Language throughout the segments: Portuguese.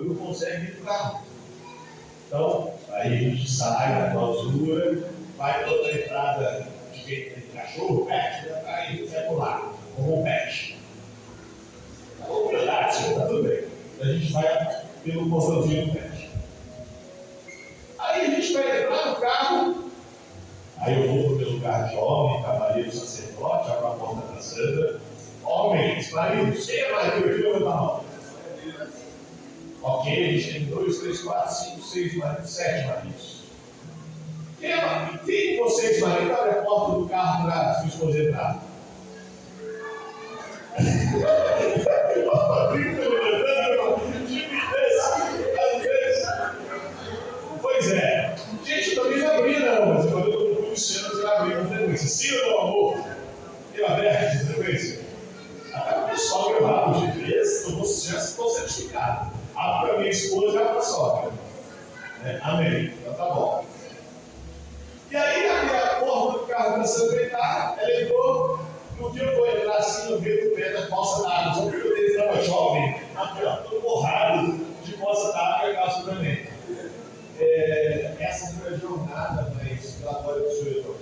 não consegue ir no carro. Então, aí a gente sai da clausura, vai para outra entrada de cachorro, pet, aí a gente vai pular, como um pet. Vamos olhar, está tudo bem. A gente vai pelo portãozinho do pet. Aí a gente vai entrar no carro, aí eu vou para o meu lugar de homem, cavaleiro, sacerdote, abro a porta da Sandra. Homens, maridos, quem é marido aqui? Levanta a mão. Ok, a gente tem 2, 3, 4, 5, 6 maridos, 7 maridos. Quem é marido? Quem de vocês, marido, abre a porta do carro para sua esposa entrar? Pois é. Gente, eu também não abri, não, mas quando eu estou iniciando, você vai abrir com frequência. Sim ou não, amor? Eu aberto de frequência? Até o pessoal que eu rabo de vez, eu já estou certificado. Abro para minha esposa e abro para a sogra. Amém. Então tá bom. E aí, a porta do carro começando a gritar, ela entrou. No dia eu vou entrar assim, eu vejo o pé da poça d'água. Só que eu estava jovem, aqui ó, todo borrado de poça d'água e a calça também. Essa foi a jornada na exploratória do Senhor.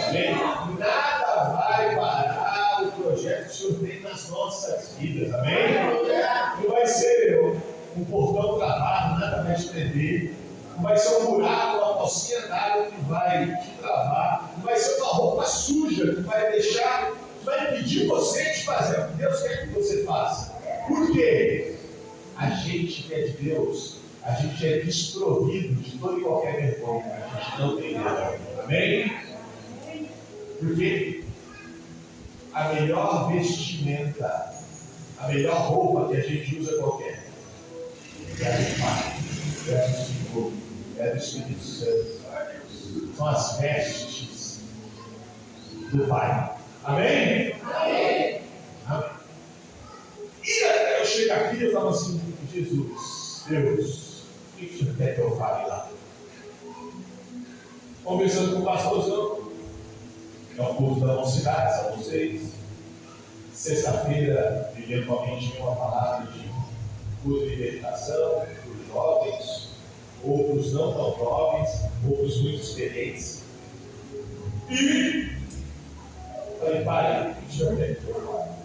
Amém? Nada vai parar o projeto que o Senhor tem nas nossas vidas. Amém? Não vai ser um portão travado, nada vai te prender. Não vai ser um buraco, uma pocinha d'água que vai te travar. Não vai ser uma roupa suja que vai deixar, que vai impedir você de fazer o que Deus quer que você faça. Por quê? A gente que é de Deus, a gente é desprovido de toda e qualquer vergonha. A gente não tem vergonha. Amém? Porque a melhor vestimenta, a melhor roupa que a gente usa qualquer é a do Pai, é a do Senhor, é do Espírito Santo. São as vestes do Pai. Amém? Amém. Amém. E até eu chegar aqui, eu estava assim, Jesus, Deus, o que o Senhor quer que eu fale lá? Conversando com o pastorzão, é o culto da mocidade, são vocês. Sexta-feira, eventualmente, vem uma palavra de cura e libertação para os jovens, ou para os não tão jovens, ou para os muito experientes. E falei, pai, o Senhor quer que eu fale?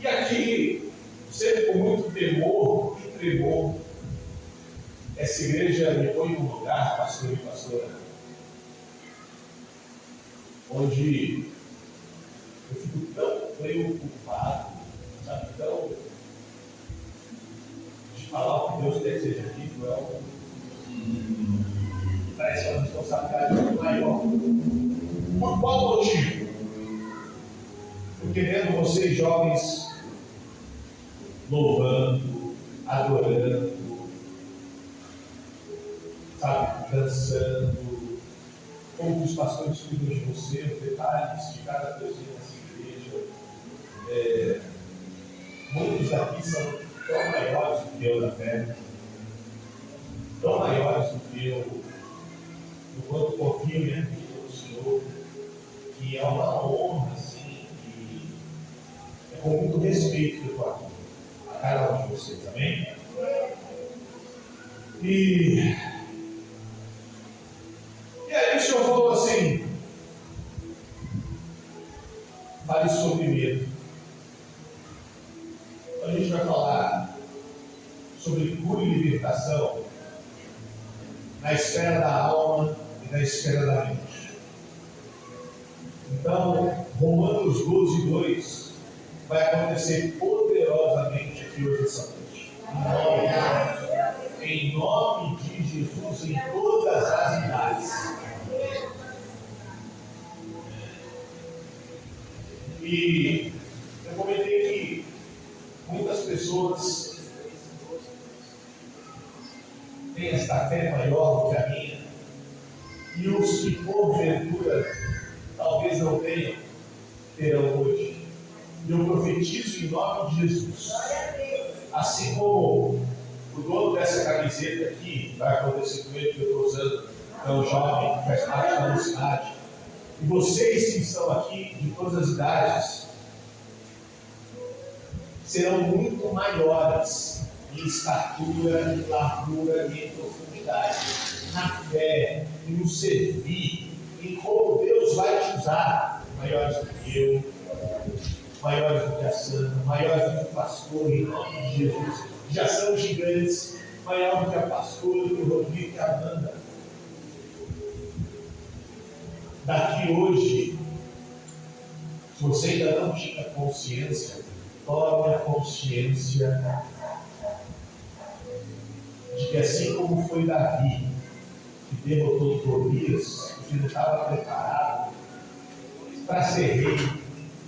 E aqui, sempre com muito temor e tremor, essa igreja me põe num lugar, pastor e pastora, onde eu fico tão preocupado, sabe, tão de falar o que Deus deseja aqui, parece uma responsabilidade muito maior. Por qual motivo? Porque vendo vocês jovens louvando, adorando, sabe, dançando, como os pastores cuidam de você, os detalhes de cada coisinha nessa igreja. Muitos daqui são tão maiores do que eu na fé, tão maiores do que eu, no quanto confio mesmo no Senhor, que é uma honra, assim, e é com muito respeito que eu falo a cada um de vocês, amém? E aí o Senhor falou assim, fale sobre medo. Então a gente vai falar sobre cura e libertação na esfera da alma e na esfera da mente. Então, Romanos 12, 2 vai acontecer poderosamente aqui hoje essa noite. Em nome de Jesus, em todas as idades. E eu comentei que muitas pessoas têm esta fé maior do que a minha, e os que porventura talvez não tenham, terão hoje. E eu profetizo em nome de Jesus, assim como o dono dessa camiseta aqui, vai acontecer com ele que eu estou usando, é um jovem que faz parte da mocidade, e vocês que estão aqui de todas as idades, serão muito maiores em estatura, em largura e em profundidade, na fé, em nos servir, em como Deus vai te usar. Maiores do que eu, maiores do que a Sandra, maiores do que o pastor, em nome de Jesus. Já são gigantes, maior do que a pastora, do que o Rodrigo e a Amanda. Daqui hoje, se você ainda não tinha consciência, tome a consciência de que assim como foi Davi, que derrotou Tobias, que não estava preparado para ser rei,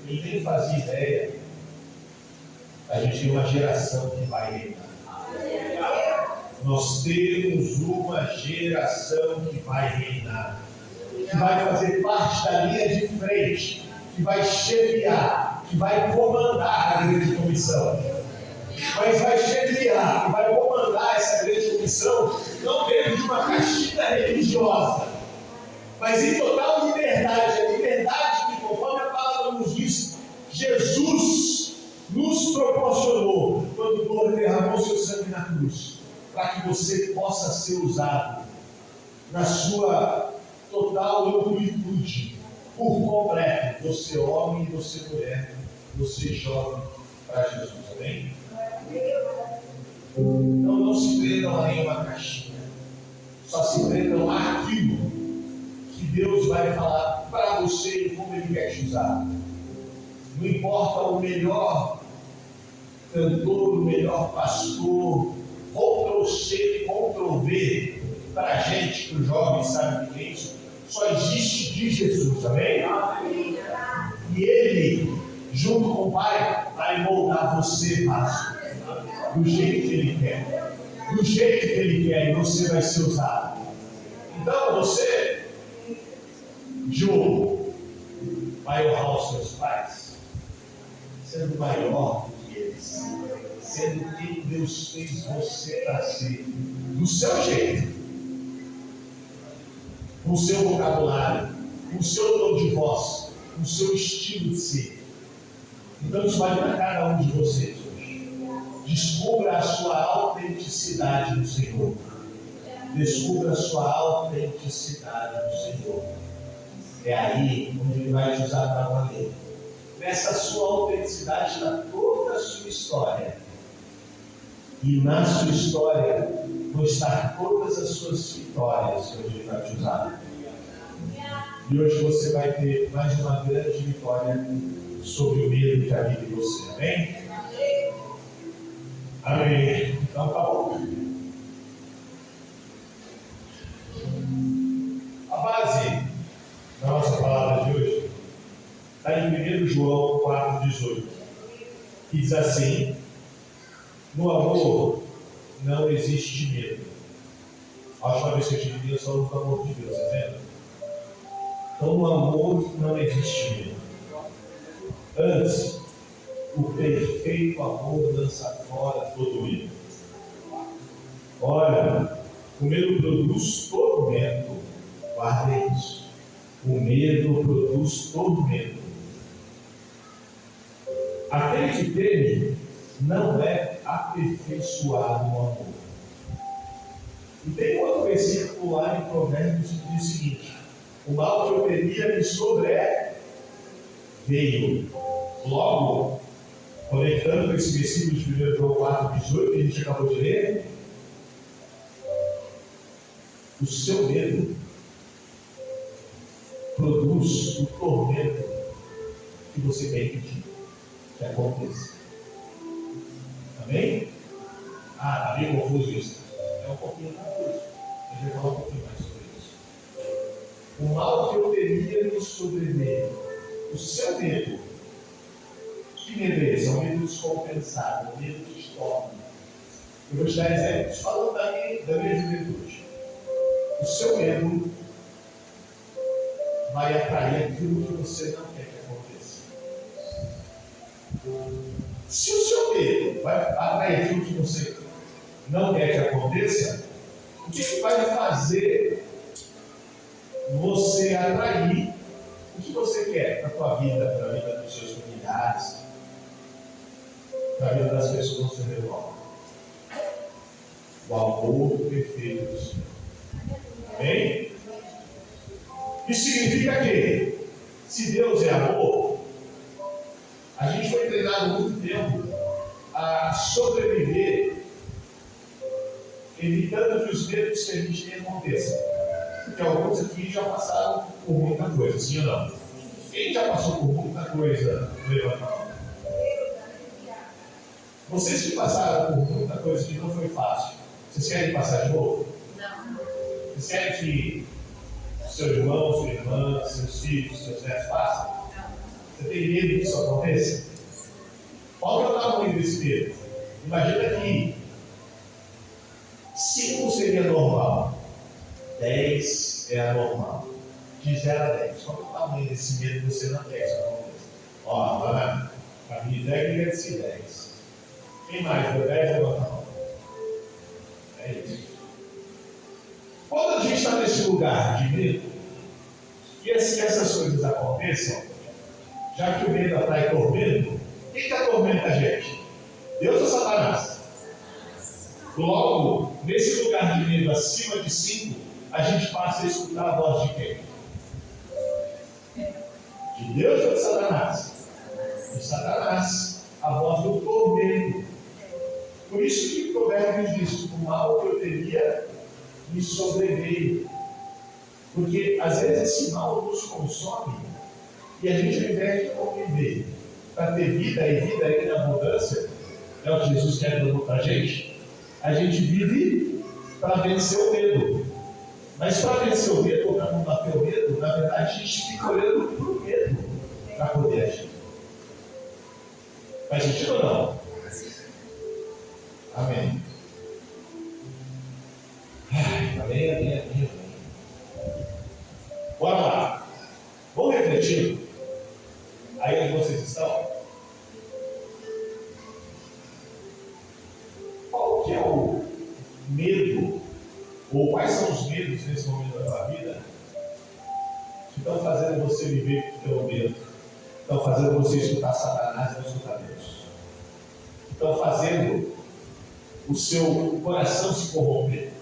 ele nem fazia ideia, a gente tem uma geração que vai reinar. Nós temos uma geração que vai reinar, que vai fazer parte da linha de frente, que vai chefiar, que vai comandar a grande comissão. Mas vai chefiar, que vai comandar essa grande comissão, não dentro de uma caixinha religiosa, mas em total liberdade. A liberdade que, conforme a palavra nos diz, Jesus nos proporcionou quando o Senhor derramou seu sangue na cruz, para que você possa ser usado na sua total amplitude, por completo, você homem e você mulher, você jovem, para Jesus, amém? Então não se prendam a nenhuma caixinha, só se prendam àquilo que Deus vai falar para você e como Ele quer te usar. Não importa o melhor cantor, o melhor pastor, Ctrl-C, Ctrl-V, para a gente, para os jovens, sabe o que é isso? Só existe de Jesus, amém? E Ele, junto com o Pai, vai moldar você, pastor, do jeito que Ele quer. Do jeito que Ele quer, e você vai ser usado. Então, você, João, vai honrar os seus pais, sendo maior do que eles, sendo quem Deus fez você para ser, do seu jeito, com o seu vocabulário, com o seu tom de voz, com o seu estilo de ser. Então isso vai para cada um de vocês hoje. Descubra a sua autenticidade no Senhor. Descubra a sua autenticidade no Senhor. É aí onde Ele vai te usar para valer. Nessa sua autenticidade está toda a sua história. E na sua história vão estar todas as suas vitórias que Ele vai te usar. E hoje você vai ter mais uma grande vitória sobre o medo que habita em você. Amém? Amém. Então tá bom. A base da nossa palavra de hoje está em 1 João 4,18, que diz assim: no amor não existe medo. A última vez que eu tive Deus, falou do amor de Deus, está vendo? Então no amor não existe medo. Antes, o perfeito amor lança fora todo medo. Olha, o medo produz tormento. Guardem isso. O medo produz tormento. Aquele que teme não é aperfeiçoado no amor. E tem outro versículo lá em Provérbios que diz o seguinte: o mal que eu temia me sobreveio. Logo, conectando com esse versículo de 1 João 4,18 que a gente acabou de ler, o seu medo produz o tormento que você quer impedir que aconteça. Amém? Está bem confuso isso? É um pouquinho confuso. A gente vai falar um pouquinho mais sobre isso. O mal que eu temia me sobreveio. O seu medo. Que medo é esse? É um medo descompensado, um medo distorce. Eu vou te dar exemplos falando da minha juventude. O seu medo vai atrair aquilo que você não quer que aconteça. Se o seu medo vai atrair aquilo que você não quer que aconteça, o que vai fazer você atrair o que você quer para a tua vida, para a vida dos seus familiares, na vida das pessoas não se revelou? O amor perfeito do Senhor. Amém? Isso significa que, se Deus é amor, a gente foi treinado muito tempo a sobreviver, evitando que os medos que a gente tem aconteçam. Porque alguns aqui já passaram por muita coisa, sim ou não? Quem já passou por muita coisa, levanta a mão. Vocês que passaram por muita coisa que não foi fácil, vocês querem passar de novo? Não. Vocês querem que seu irmão, sua irmã, seus filhos, seus netos passem? Não. Você tem medo que isso aconteça? Qual que é o tamanho desse medo? Imagina que 5 seria normal, 10 é anormal. De 0 a 10. Qual que é o tamanho desse medo que você não quer? Ó, lá na minha técnica de se 10. Quem mais? Deu 10, levanta a mão. É isso. Quando a gente está nesse lugar de medo, e assim essas coisas aconteçam, já que o medo atrai tormento, quem que atormenta a gente? Deus ou Satanás? Logo, nesse lugar de medo acima de 5, a gente passa a escutar a voz de quem? De Deus ou de Satanás? De Satanás, a voz do tormento. Por isso que o Provérbios diz: o mal que eu teria me sobreveio. Porque às vezes esse mal nos consome e a gente, ao invés de conviver para ter vida e vida em abundância, é o que Jesus quer dar para a gente vive para vencer o medo. Mas para vencer o medo, ou para combater o medo, na verdade a gente fica olhando para o medo para poder agir. Faz sentido ou não? Amém. Amém. Bora lá. Vamos refletir. Aí onde vocês estão? Qual que é o medo? Ou quais são os medos nesse momento da sua vida que estão fazendo você viver pelo medo? Estão fazendo você escutar Satanás e não escutar Deus? Estão fazendo o seu coração se corromper?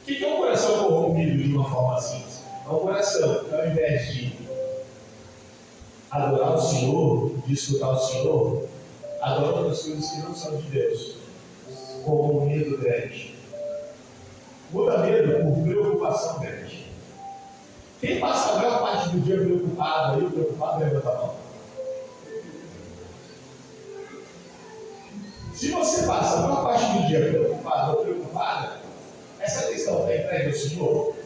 O que é um coração corrompido de uma forma simples? É um coração que, ao invés de adorar o Senhor, de escutar o Senhor, adora outras coisas que não são de Deus, como um medo grande. Muda medo por preocupação grande. Quem passa a maior parte do dia preocupado, aí preocupado levanta a mão. Se você passa a maior parte do dia preocupado ou preocupada, essa questão está entregue ao Senhor?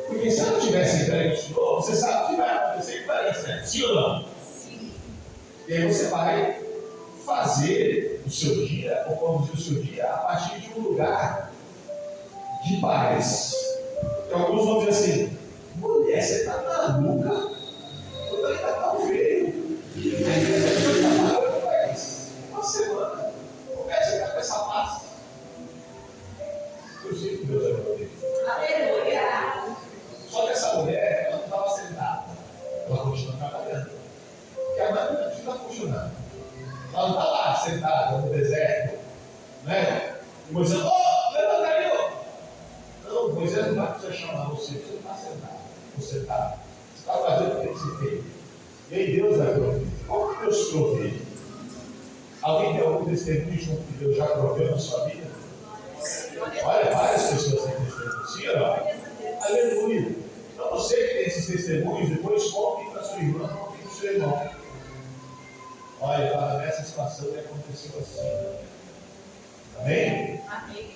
Porque se ela não tivesse entregue ao Senhor, você sabe o que vai acontecer, que vai dar certo, sim ou não? Sim. E aí você vai fazer o seu dia, ou conduzir o seu dia, a partir de um lugar de paz. Porque alguns vão dizer assim: mulher, você está maluca? Tudo ainda está feio. A igreja está pagando mais uma semana. Como é que você está com essa paz? Eu sei que Deus é meu Deus. Aleluia! Só que essa mulher, ela não estava sentada. Ela continua trabalhando. Porque a máquina fica funcionando. Ela não está lá sentada no deserto, né? E Moisés, levanta aí, Não, Moisés não vai precisar chamar você não está sentado. Você está fazendo o que tem que ser feito. E aí Deus vai prover. Como que Deus provê? Alguém tem algum testemunho junto que Deus já proveu na sua vida? Olha, várias pessoas têm testemunho. Sim ou não? Aleluia. Então você que tem esses testemunhos, depois conte para sua irmã, conte para o seu irmão. Olha, para nessa situação que aconteceu assim. Amém? Amém.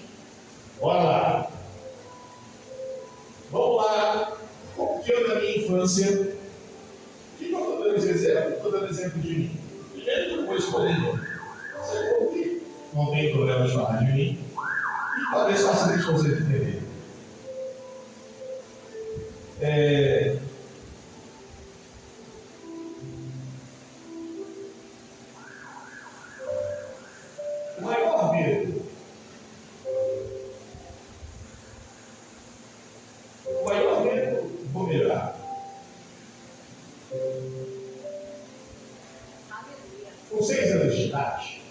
Bora lá. Vamos lá. Como que eu na minha infância? O que eu estou dando esse exemplo? Estou dando exemplo de mim. Primeiro que eu vou escolher nome. Você ouve? Não tem problema de falar de mim. E talvez faça isso você entender. O maior medo, vou mirar. Com 6 anos de idade,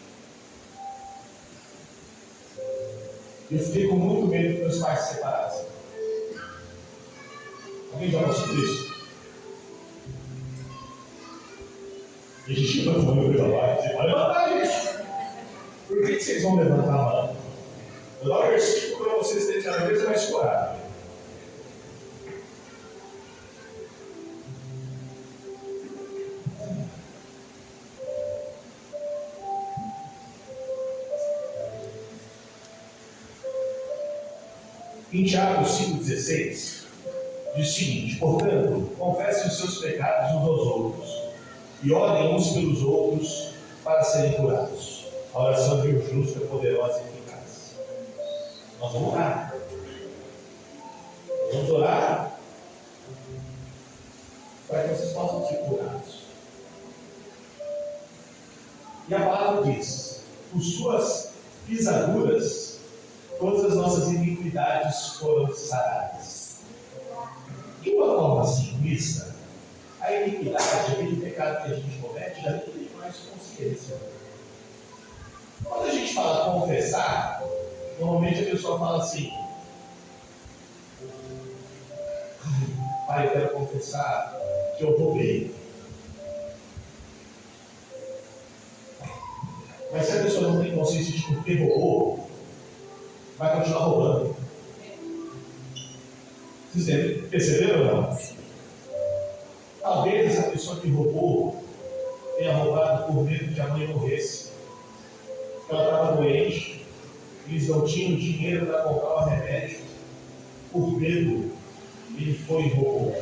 eu fiquei com muito medo que meus pais se separassem. Alguém já passou por isso? E a gente levanta a mão e vai dizer, vai levantar, gente. Por que vocês vão levantar a mão? Vou dar um versículo para vocês terem cada vez mais coragem. Em Tiago 5,16, diz o seguinte: portanto, confessem os seus pecados uns aos outros, e orem uns pelos outros para serem curados. A oração de um justo é poderosa e eficaz. Nós vamos orar. Vamos orar para que vocês possam ser curados. E a palavra diz: por suas pisaduras, todas as nossas iniquidades foram saradas. De uma forma simplista, a iniquidade, aquele pecado que a gente comete, já nem tem mais consciência. Quando a gente fala confessar, normalmente a pessoa fala assim: pai, eu quero confessar que eu roubei. Mas se a pessoa não tem consciência de por que roubou, vai continuar roubando. Vocês perceberam ou não? Talvez essa pessoa que roubou tenha roubado por medo de a mãe morresse. Ela estava doente, eles não tinham dinheiro para comprar o remédio. Por medo, ele foi e roubou.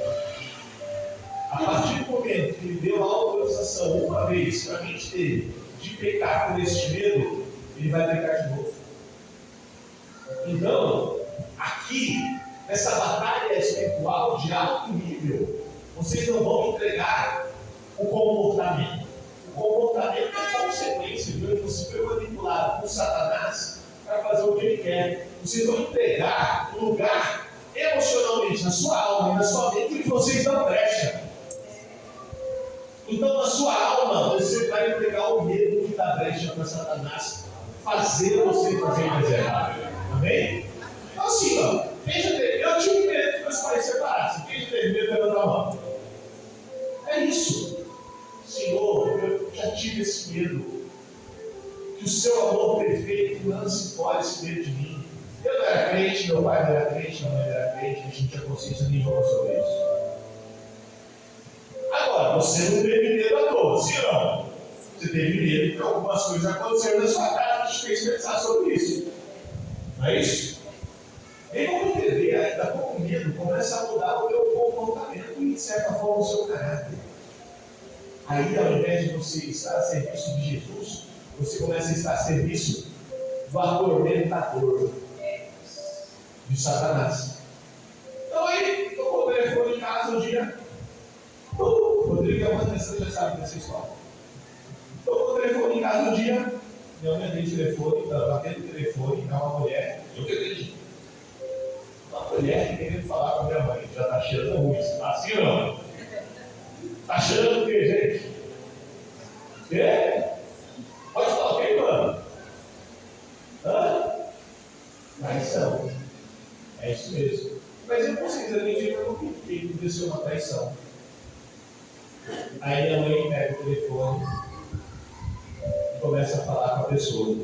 A partir do momento que ele deu a autorização uma vez para a mente dele de pecar por este medo, ele vai pecar de novo. Então, aqui, nessa batalha espiritual de alto nível, vocês não vão entregar o comportamento. O comportamento é consequência de onde você foi manipulado por Satanás para fazer o que ele quer. Vocês vão entregar um lugar emocionalmente na sua alma e na sua mente que vocês não prestam. Então, na sua alma, você vai entregar o medo que dá brecha para Satanás fazer você fazer mais errado. Amém? Então, assim, ó, eu tive medo que meus pais se separassem. Quem teve medo, levanta a mão. É isso. Senhor, eu já tive esse medo. Que o seu amor perfeito lance fora esse medo de mim. Eu não era crente, meu pai não era crente, minha mãe não era crente, a gente não tinha consciência nenhuma sobre isso. Agora, você não teve medo à toa, sim ou não? Você teve medo que algumas coisas aconteceram na sua casa que te fez pensar sobre isso. Não é isso? Nem vamos entender, ainda com medo, começa a mudar o teu comportamento e, de certa forma, o seu caráter. Aí, ao invés de você estar a serviço de Jesus, você começa a estar a serviço do atormentador de Satanás. Então, aí, tocou o telefone em casa um dia. Rodrigo é uma pessoa já sabe dessa história. Tocou o telefone em casa um dia. Minha mãe atende o telefone, batendo o telefone, dá uma mulher. Eu que acredito. Uma mulher querendo falar com a minha mãe. Já está cheirando ruim. Assim ou não? Está cheirando o quê, gente? É? Pode falar o quê, mano? Hã? Traição. É isso mesmo. Mas eu vocês acreditam que aconteceu uma traição. Aí a mãe pega o telefone e começa a falar com a pessoa.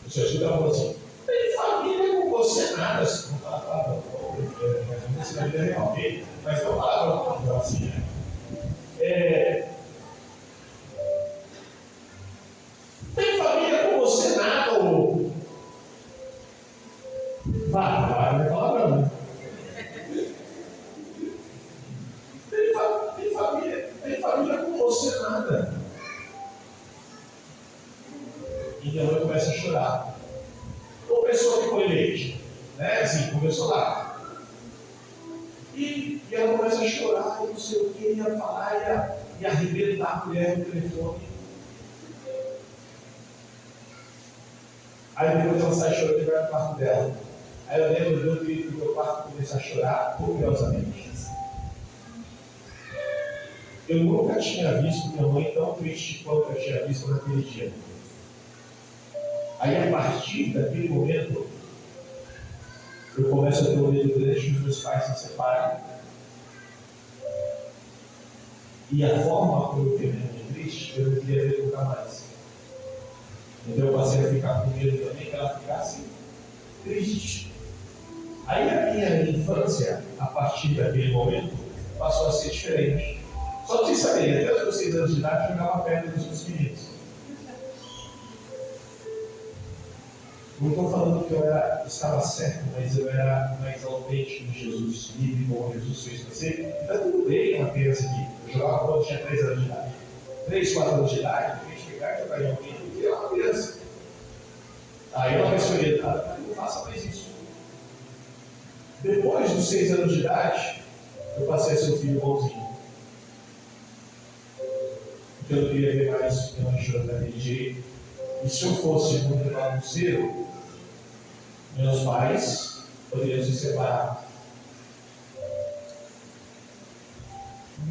O seu filho falou assim: tem família com você nada. Assim, não fala palavrão, não sei se na vida real, ok? Mas não fala palavrão assim, né? Tem família com você nada, ou vai, não é palavrão, né? Tem família com você nada. E minha mãe começa a chorar. Ou pessoa que foi leite, né? Assim, começou lá. E ela começa a chorar, e não sei o que, ia falar, ia arrebentar a mulher no telefone. Aí depois ela sai chorando e vai pro quarto dela. Aí eu lembro de eu ir pro meu quarto e começar a chorar copiosamente. Eu nunca tinha visto minha mãe tão triste quanto eu tinha visto naquele dia. Aí, a partir daquele momento, eu começo a ter um medo grande que os meus pais se separem. E a forma como eu vi minha mãe triste, eu não queria ver nunca mais. Então eu passei a ficar com medo também que ela ficasse triste. Aí a minha infância, a partir daquele momento, passou a ser diferente. Só para vocês saberem, até os 6 anos de idade eu jogava perto dos meus meninos. Não estou falando que eu estava certo, mas eu era mais autêntico em Jesus, livre como Jesus fez para ser. Está tudo bem uma criança aqui. Eu jogava quando tinha 3 anos de idade. 3, 4 anos de idade, a gente pegar e jogar em alguém, porque é uma criança. Aí ela vai escolher, não faça mais isso. Depois dos 6 anos de idade, eu passei a ser um filho bonzinho. Porque eu não queria ver mais minha mãe chorando daquele jeito. E se eu fosse muito bagunceiro, meus pais poderiam se separar.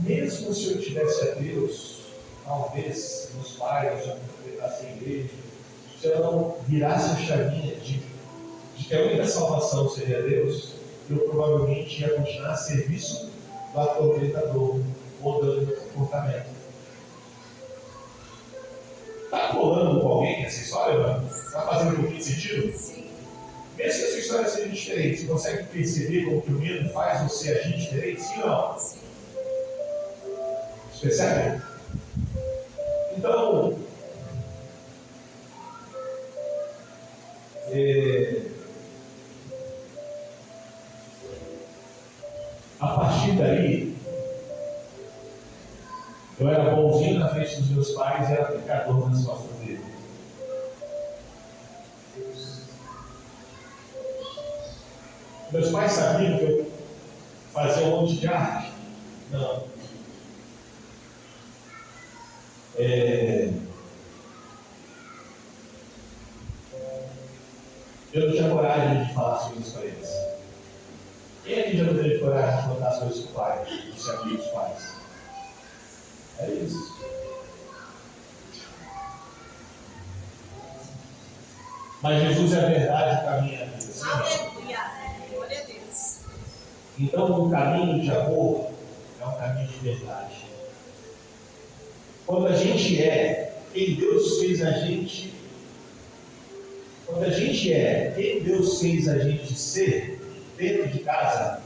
Mesmo se eu tivesse a Deus, talvez meus pais já completassem a igreja, se eu não virasse a chavinha de que a única salvação seria Deus, eu provavelmente ia continuar a serviço do atormentador, mudando meu comportamento. Está colando com alguém essa história, mano? Está fazendo um pouquinho de sentido? Sim. Mesmo que a sua história seja diferente, você consegue perceber como que o medo faz você agir diferente? Sim ou não? Sim. Você percebe? Então, a partir daí, eu era bonzinho na frente dos meus pais e era pecador nas costas dele. Meus pais sabiam que eu fazia um monte de arte? Não. Eu não tinha coragem de falar as coisas para eles. Quem aqui já não teve coragem de contar as coisas para o pai, de ser amigo dos pais? É isso. Mas Jesus é a verdade, o caminho e a vida. Aleluia! Glória a Deus. Então, o caminho de amor é um caminho de verdade. Quando a gente é quem Deus fez a gente, quando a gente é quem Deus fez a gente ser dentro de casa,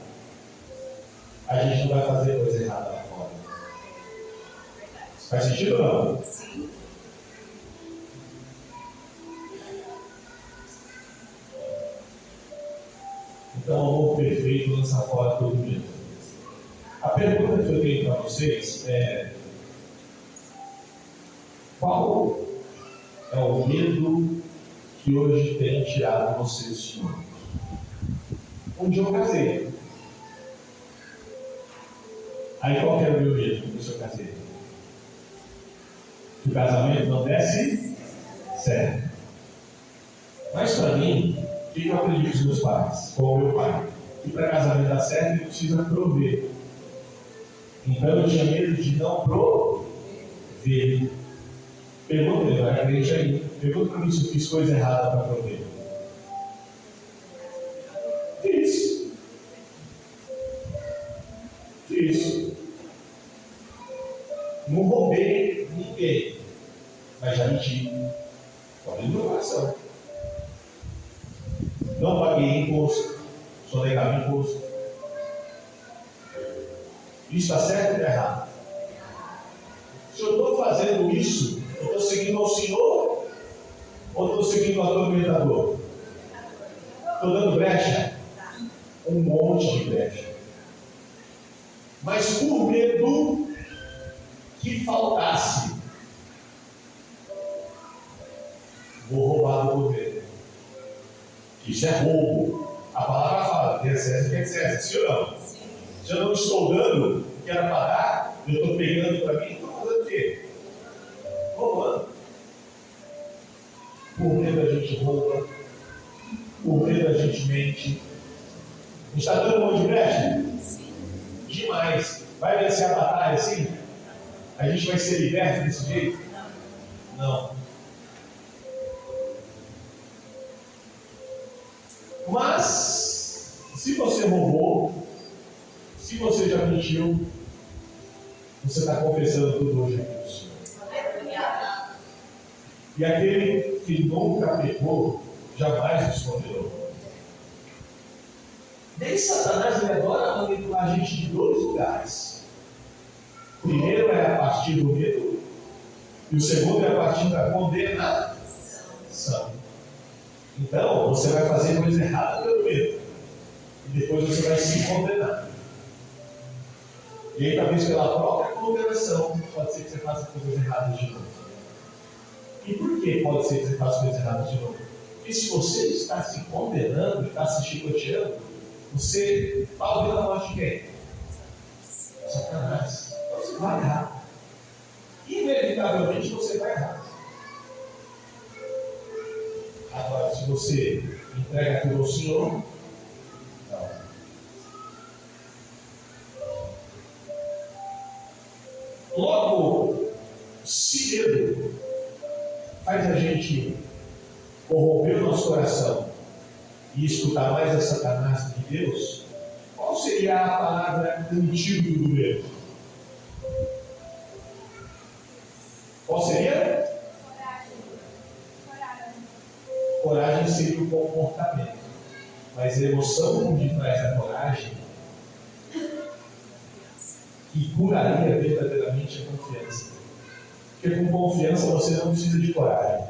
a gente não vai fazer coisa errada lá fora. Faz sentido ou não? Sim. Então, o amor perfeito lança fora todo medo. A pergunta que eu tenho para vocês é: qual é o medo que hoje tem tirado vocês do Senhor? Um dia eu casei. Aí qual que era o meu medo quando eu casei? Que o casamento não desse certo. Mas para mim, o que eu aprendi com os meus pais, com o meu pai? Que para casamento dar certo, ele precisa prover. Então eu tinha medo de não prover. Pergunta, eu era crente aí. Pergunta para mim se eu fiz coisa errada para prover. Fiz. Não roubei ninguém, mas já menti. Pode ir no coração. Não paguei imposto, só negava imposto. Isso está certo ou está errado? Se eu estou fazendo isso, eu estou seguindo ao Senhor ou estou seguindo ao atormentador? Estou dando brecha? Um monte de brecha. Mas por medo que faltasse, vou roubar do governo. Isso é roubo. A palavra fala, tem César que é César, sim ou não? Sim. Se eu não estou dando o que era para dar, eu estou pegando para mim, estou fazendo o quê? Roubando. Por medo a gente rouba, por medo a gente mente. A gente está dando um monte de brecha? Sim. Demais. Vai vencer a batalha assim? A gente vai ser liberto desse jeito? Não. Mas, se você roubou, se você já mentiu, você está confessando tudo hoje aqui do Senhor. E aquele que nunca pecou, jamais nos condenou. Daí Satanás ele adora manipular a gente de dois lugares. O primeiro é a partir do medo, e o segundo é a partir da condenação. Então, você vai fazer coisa errada pelo medo, e depois você vai se condenar. E aí, talvez pela própria condenação, pode ser que você faça coisas erradas de novo. E por que pode ser que você faça coisas erradas de novo? Porque se você está se condenando, está se chicoteando, você está ouvindo a voz de quem? Satanás. Então você vai errar. Inevitavelmente você vai errar. Agora, se você entrega tudo ao Senhor, não. Logo, se medo faz a gente corromper o nosso coração e escutar mais a Satanás do que Deus, qual seria a palavra antídoto do medo? Qual seria? Coragem seria o comportamento, mas a emoção por detrás da coragem que curaria verdadeiramente a confiança. Porque com confiança você não precisa de coragem.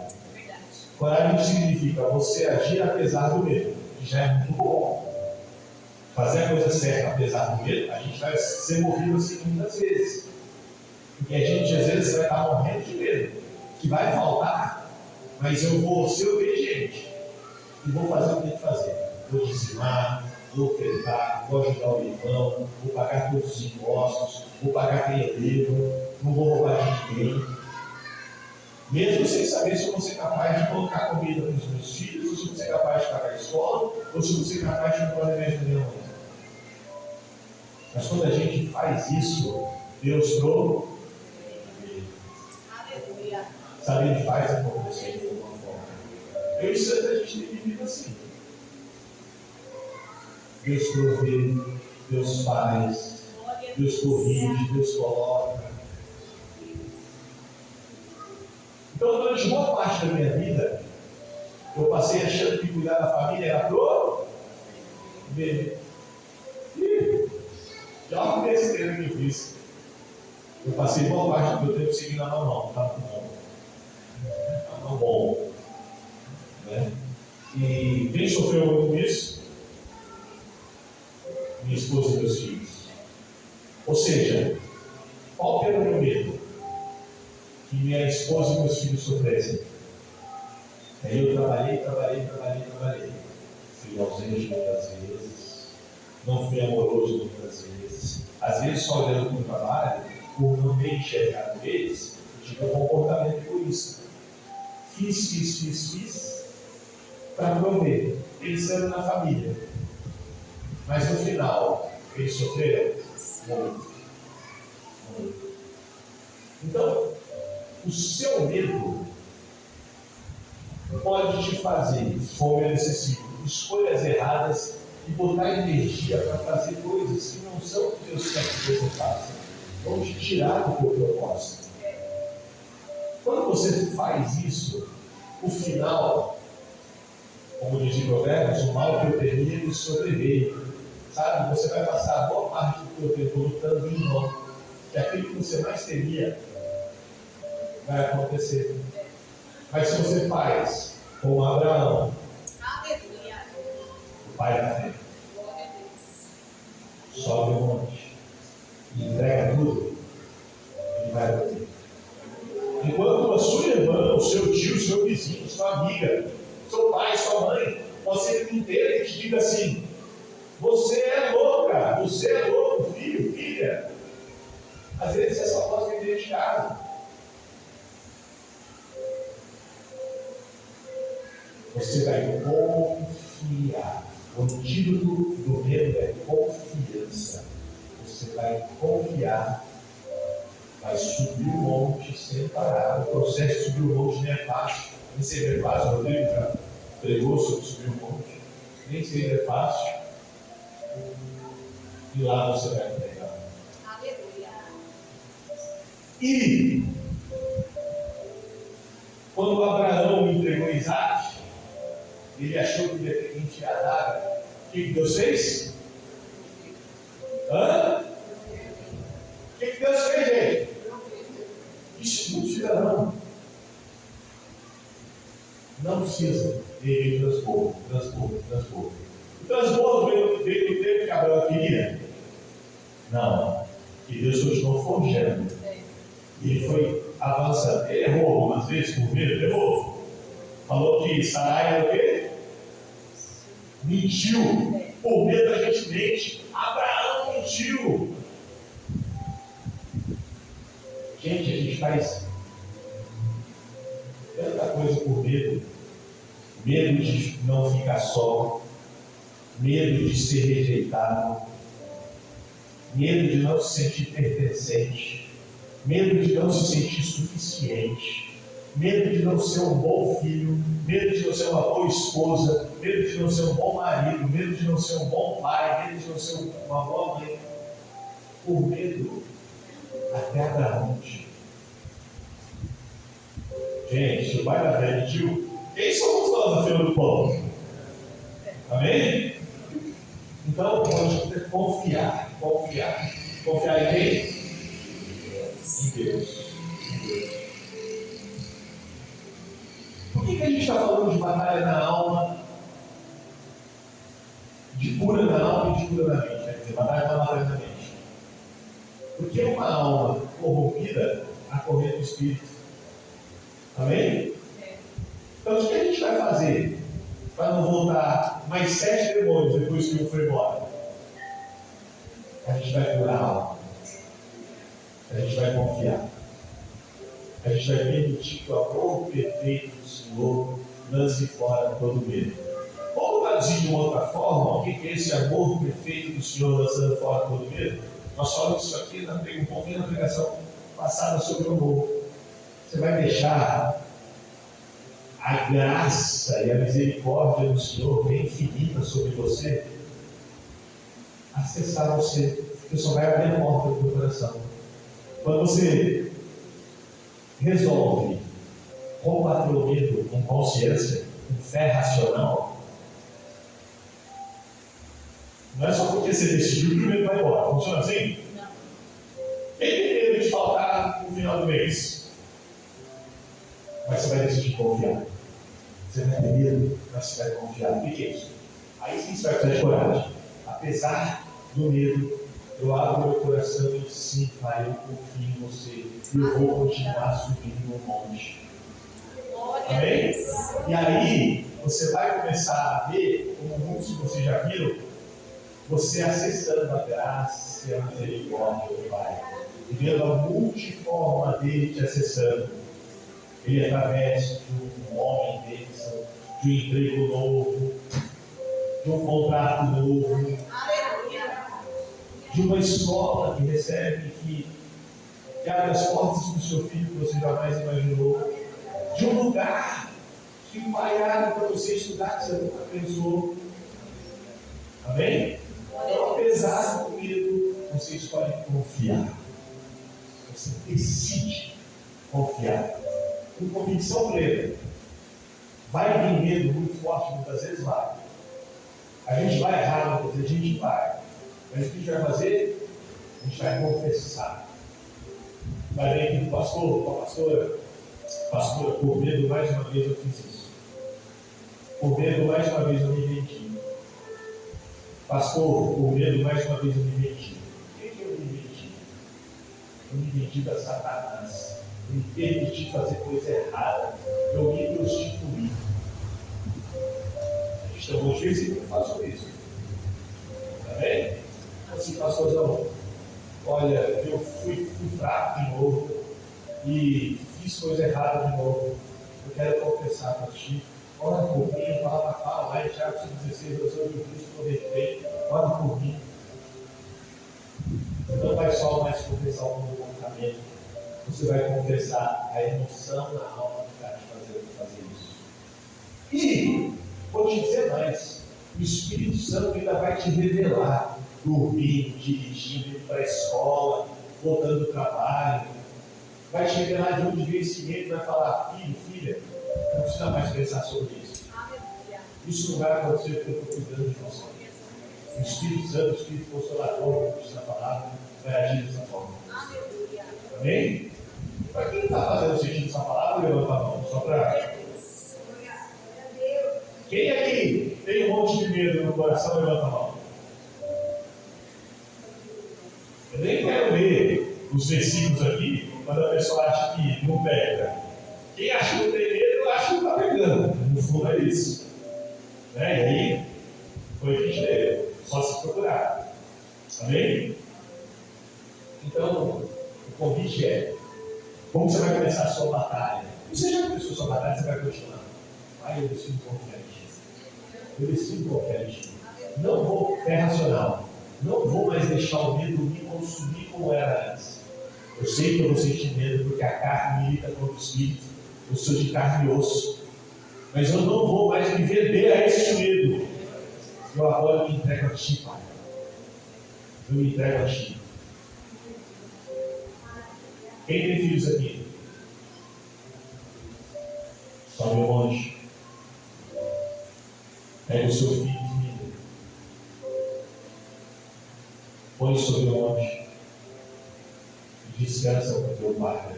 Coragem significa você agir apesar do medo, que já é muito bom. Fazer a coisa certa apesar do medo, a gente vai ser movido assim muitas vezes. Porque a gente às vezes vai estar morrendo de medo, que vai faltar, mas eu vou ser obediente e vou fazer o que tem que fazer. Vou dizimar, vou ofertar, vou ajudar o irmão, vou pagar todos os impostos, vou pagar quem eu devo, não vou roubar de ninguém. Mesmo sem saber se eu vou ser capaz de colocar comida para os meus filhos, ou se eu vou ser capaz de pagar a escola, ou se eu vou ser capaz de comprar o remédio da minha mãe. Mas quando a gente faz isso, Deus provê. Sabe, Ele faz acontecer de alguma forma. Eu e Santa, a gente tem vivido assim. Deus provê, Deus faz, Deus corrige, Deus coloca. Então, durante boa parte da minha vida, eu passei achando que cuidar da família era pro medo. Já uma besteira que eu fiz. Eu passei boa parte do meu tempo seguindo a mamão, tá bom. A mão bom. Né? E quem sofreu muito com isso? Minha esposa e meus filhos. Ou seja, qual que era o meu medo? Que minha esposa e meus filhos sofressem. Aí eu trabalhei. Fui ausente muitas vezes, não fui amoroso muitas vezes. Às vezes só olhando para o trabalho, por não ter enxergado eles, eu tive um comportamento egoísta. Fiz para prover, pensando na família. Mas no final, eles sofreram muito. Então, o seu medo pode te fazer, se for necessário, escolhas erradas e botar energia para fazer coisas que não são o que Deus quer que você faça. Vão te tirar do teu propósito. Quando você faz isso, o final, como diz em Provérbios, o mal que eu temia me sobreveio. Sabe, você vai passar a boa parte do teu tempo lutando em vão. Que aquilo que você mais temia vai acontecer. Mas se você faz como Abraão, o pai da fé, sobe o monte e entrega tudo, ele vai bater. Enquanto a sua irmã, o seu tio, o seu vizinho, sua amiga, seu pai, sua mãe, você inteira que te diga assim: você é louca, você é louco, filho, filha. Às vezes essa voz vem dentro de casa. Você vai confiar. O antídoto do medo é confiança. Você vai confiar Vai subir o monte sem parar. O processo de subir o monte não é fácil. Nem sempre é fácil. O Rodrigo já pregou sobre subir o monte. Nem sempre é fácil. E lá você vai entregar. Aleluia. E quando Abraão entregou Isaac, ele achou que ia ter que enfiar a daga. O que Deus fez? Hã? O que Deus fez, gente? Isso não tira, não. Não precisa de transbordo. O transbordo veio do tempo que Abraão queria? Não. Que Deus continuou forjando. Ele foi avançando. Ele errou algumas vezes por medo, errou. Falou que Sarai era o quê? Mentiu. Por medo a gente mente. Abraão mentiu. Gente, a gente faz tanta coisa por medo. Medo de não ficar só. Medo de ser rejeitado. Medo de não se sentir pertencente. Medo de não se sentir suficiente. Medo de não ser um bom filho. Medo de não ser uma boa esposa. Medo de não ser um bom marido. Medo de não ser um bom pai. Medo de não ser uma boa mãe. Por medo, até Abraão. Gente, o pai da fé mentiu. Quem somos nós na fila do pão? Amém? Então, pode confiar. Confiar em quem? Em Deus. Por que a gente está falando de batalha na alma, de cura na alma e de cura na mente? Quer dizer, batalha na mente. Porque uma alma corrompida acorrenta o espírito. Amém? Então, o que a gente vai fazer para não voltar mais 7 demônios depois que um foi embora? A gente vai curar a alma. A gente vai confiar. A gente vai permitir que o amor perfeito do Senhor lance fora todo medo. Vamos traduzir de uma outra forma o que é esse amor perfeito do Senhor lançando fora todo medo? Nós falamos isso aqui um pouquinho na pregação passada sobre o amor. Você vai deixar a graça e a misericórdia do Senhor bem infinita sobre você acessar você. Você só vai abrir a porta do teu coração. Quando você resolve combater o medo com consciência, com fé racional, não é só porque você decidiu que o medo vai embora. Funciona assim? Não. Quem tem medo de faltar no final do mês? Mas você vai decidir confiar. Você vai ter medo, mas você vai confiar. O que é isso? Aí sim você vai precisar de coragem. Apesar do medo, eu abro meu coração e sim, Pai, eu confio em você. E eu vou continuar subindo no monte. Amém? E aí, você vai começar a ver, como muitos de vocês já viram, você acessando a graça e a misericórdia do Pai. E vendo a multiforma dele te acessando. Ele através de um homem bênção, de um emprego novo, de um contrato novo, de uma escola que recebe, que abre as portas para o seu filho que você jamais imaginou, de um lugar que o Pai abre para você estudar que você nunca pensou. Amém? Então, apesar do medo, você escolhe confiar. Você decide confiar. Com convicção plena. Vai vir medo muito forte, muitas vezes vai. A gente vai errar, muitas vezes a gente vai. Mas o que a gente vai fazer? A gente vai confessar. Vai vir aqui o pastor, a pastora, por medo mais uma vez eu fiz isso. Por medo mais uma vez eu me menti. Pastor, por medo mais uma vez eu me menti. O que eu me menti? Eu me menti para Satanás. Eu me permiti fazer coisa errada. Eu me prostituí. Então, hoje eu faço isso. Tá bem? Assim, pastorzão, olha, eu fui fraco de novo e fiz coisa errada de novo. Eu quero confessar para ti. Ora por mim, fala lá em Tiago 5,16, eu sou de Cristo por respeito. Ora por mim. Você não vai só mais confessar o novo comportamento. você vai confessar a emoção na alma que está te fazendo fazer isso. E, vou te dizer mais, o Espírito Santo ainda vai te revelar, dormindo, dirigindo, indo para a escola, voltando do trabalho, vai te revelar de onde veio esse medo, vai falar, filho, filha, não precisa mais pensar sobre isso. Isso não vai acontecer porque eu estou cuidando de você. O Espírito Santo, o Espírito Consolador, que diz na palavra, vai agir dessa forma. Amém? Para quem está fazendo sentido essa palavra, levanta a mão, só para... Quem aqui tem um monte de medo no coração, levanta a mão. Eu nem quero ler os versículos aqui, quando a pessoa acha que não pega. Quem acha que não tem medo, acha que não está pegando. No fundo é isso. Né? E aí, foi o que a gente leu. Só se procurar. Amém? Então, o convite é: como você vai começar a sua batalha? Você já começou a sua batalha, você vai continuar. Pai, eu decido confiar em ti. Eu decido confiar em ti. Não vou, fé racional. Não vou mais deixar o medo me consumir como era antes. Eu sei que eu vou sentir medo porque a carne milita contra o espírito. Eu sou de carne e osso. Mas eu não vou mais me vender a esse medo. Eu agora me entrego a ti, Pai. Eu me entrego a ti. Quem tem filhos aqui? Sobe o monte. Pega o seu filho, filho. Põe sobre o monte. E descansa com o teu Pai.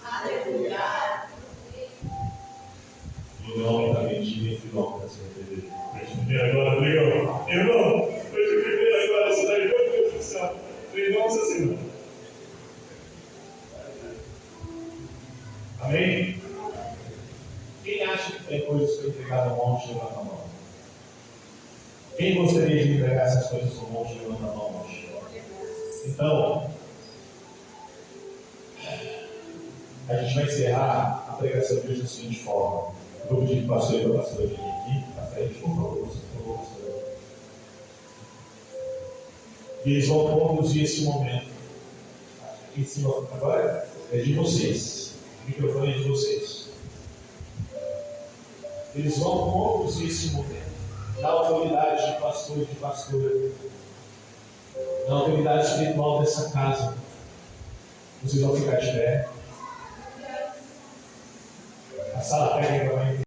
Aleluia. E o nome da mentira e o nome da certeza. Primeiro agora, legal. Irmão, hoje primeiro agora, você está em meu Deus do céu. Irmãos assim. Amém? Quem acha que tem coisas para entregar no monte, levanta a mão. Quem gostaria de entregar essas coisas no monte, levanta a mão. Então, a gente vai encerrar a pregação de hoje da seguinte forma. Eu vou pedir para o pastor e para a pastora virem aqui, à frente, por favor, pastor. E eles vão conduzir esse momento. Aqui em cima, agora é de vocês. O microfone é de vocês. Eles vão conduzir esse momento na autoridade de pastor e de pastora, na autoridade espiritual dessa casa. Vocês vão ficar de pé. A sala técnica vai